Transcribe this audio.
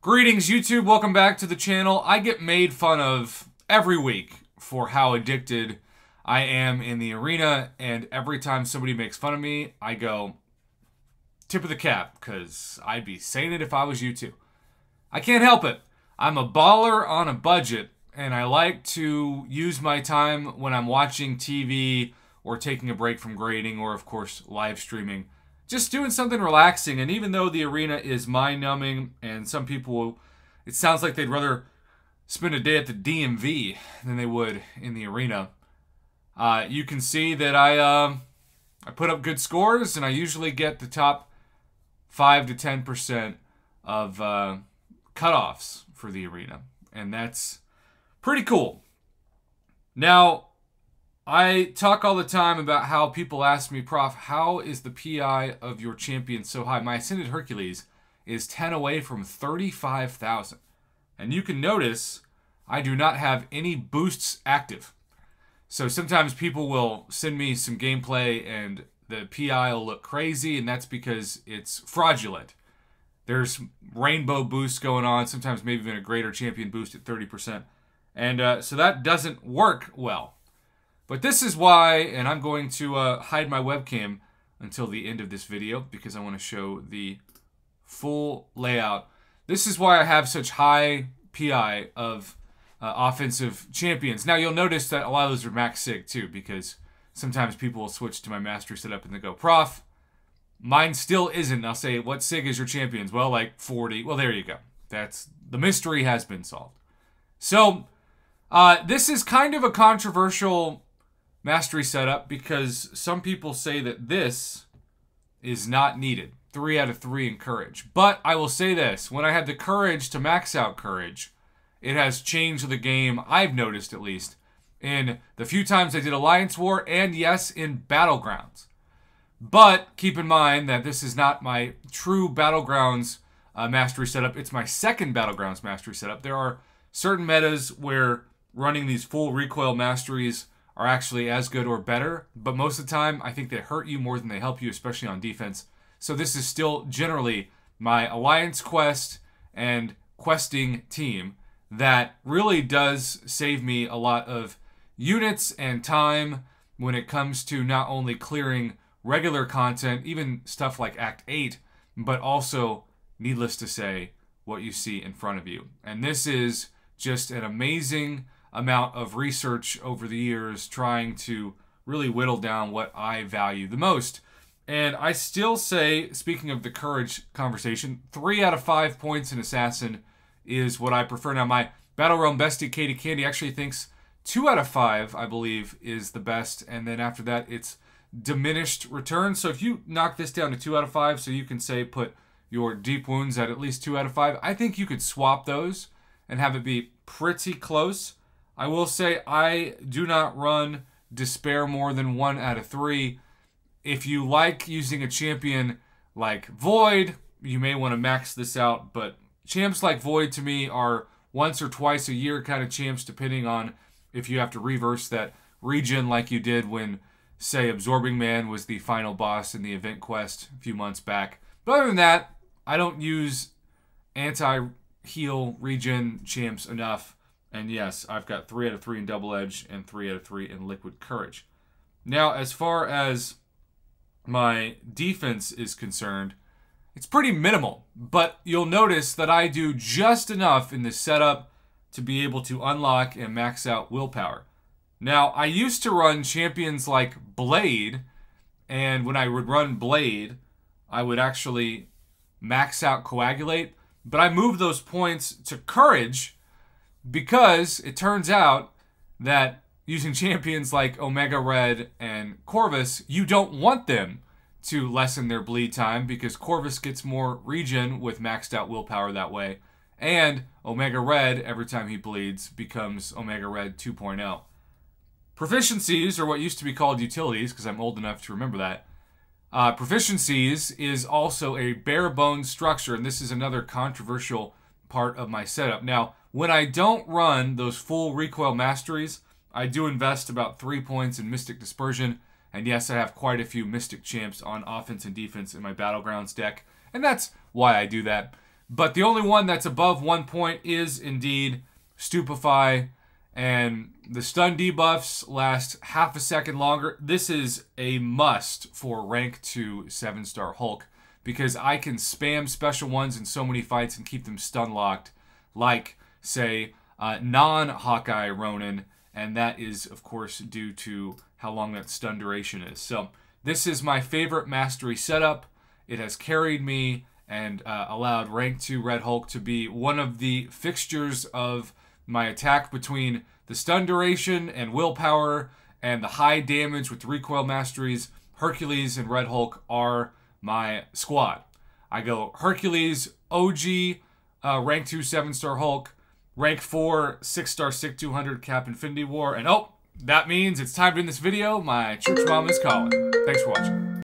Greetings, YouTube. Welcome back to the channel. I get made fun of every week for how addicted I am in the arena, and every time somebody makes fun of me, I go, tip of the cap, because I'd be saying it if I was you too. I can't help it. I'm a baller on a budget, and I like to use my time when I'm watching TV or taking a break from grading or, of course, live streaming. Just doing something relaxing, and even though the arena is mind-numbing, and some people, it sounds like they'd rather spend a day at the DMV than they would in the arena. You can see that I put up good scores, and I usually get the top 5 to 10% of cutoffs for the arena, and that's pretty cool. Now, I talk all the time about how people ask me, Prof, how is the PI of your champion so high? My Ascended Hercules is 10 away from 35,000. And you can notice I do not have any boosts active. So sometimes people will send me some gameplay and the PI will look crazy, and that's because it's fraudulent. There's rainbow boosts going on, sometimes maybe even a greater champion boost at 30%. And so that doesn't work well. But this is why, and I'm going to hide my webcam until the end of this video because I want to show the full layout. This is why I have such high PI of offensive champions. Now you'll notice that a lot of those are max sig too, because sometimes people will switch to my mastery setup and they go, Prof, mine still isn't. I'll say, what sig is your champions? Well, like 40. Well, there you go. That's the mystery has been solved. So this is kind of a controversial mastery setup because some people say that this is not needed. 3 out of 3 in courage. But I will say this, when I had the courage to max out courage, it has changed the game, I've noticed at least, in the few times I did Alliance War and yes, in Battlegrounds. But keep in mind that this is not my true Battlegrounds mastery setup. It's my second Battlegrounds mastery setup. There are certain metas where running these full recoil masteries are actually as good or better, but most of the time I think they hurt you more than they help you, especially on defense. So this is still generally my Alliance quest and questing team that really does save me a lot of units and time when it comes to not only clearing regular content, even stuff like Act 8, but also, needless to say, what you see in front of you. And this is just an amazing amount of research over the years trying to really whittle down what I value the most. And I still say, speaking of the courage conversation, 3 out of 5 points in Assassin is what I prefer. Now, my Battle Realm bestie, Katie Candy, actually thinks 2 out of 5, I believe, is the best. And then after that, it's diminished return. So if you knock this down to 2 out of 5, so you can say put your deep wounds at least 2 out of 5, I think you could swap those and have it be pretty close. I will say I do not run Despair more than 1 out of 3. If you like using a champion like Void, you may want to max this out, but champs like Void to me are once or twice a year kind of champs, depending on if you have to reverse that regen like you did when, say, Absorbing Man was the final boss in the event quest a few months back. But other than that, I don't use anti-heal regen champs enough. And yes, I've got 3 out of 3 in Double Edge and 3 out of 3 in Liquid Courage. Now, as far as my defense is concerned, it's pretty minimal. But you'll notice that I do just enough in this setup to be able to unlock and max out willpower. Now, I used to run champions like Blade, and when I would run Blade, I would actually max out Coagulate. But I moved those points to Courage, because it turns out that using champions like Omega Red and Corvus, you don't want them to lessen their bleed time because Corvus gets more regen with maxed out willpower that way. And Omega Red, every time he bleeds, becomes Omega Red 2.0. Proficiencies, or what used to be called utilities, because I'm old enough to remember that, proficiencies is also a bare bones structure, and this is another controversial part of my setup. Now, when I don't run those full recoil masteries, I do invest about 3 points in Mystic Dispersion, and yes, I have quite a few Mystic champs on offense and defense in my Battlegrounds deck, and that's why I do that. But the only one that's above 1 point is indeed Stupefy. And the stun debuffs last half a second longer. This is a must for rank 2 7-star Hulk, because I can spam special ones in so many fights and keep them stun locked, like, say, non-Hawkeye Ronin, and that is, of course, due to how long that stun duration is. So this is my favorite mastery setup. It has carried me and allowed rank 2 Red Hulk to be one of the fixtures of my attack between the stun duration and willpower and the high damage with recoil masteries. Hercules and Red Hulk are my squad. I go Hercules, OG, rank 2 7-star Hulk, rank 4 6-star Sick 200 Cap Infinity War, and oh, that means it's time to end this video. My church mom is calling. Thanks for watching.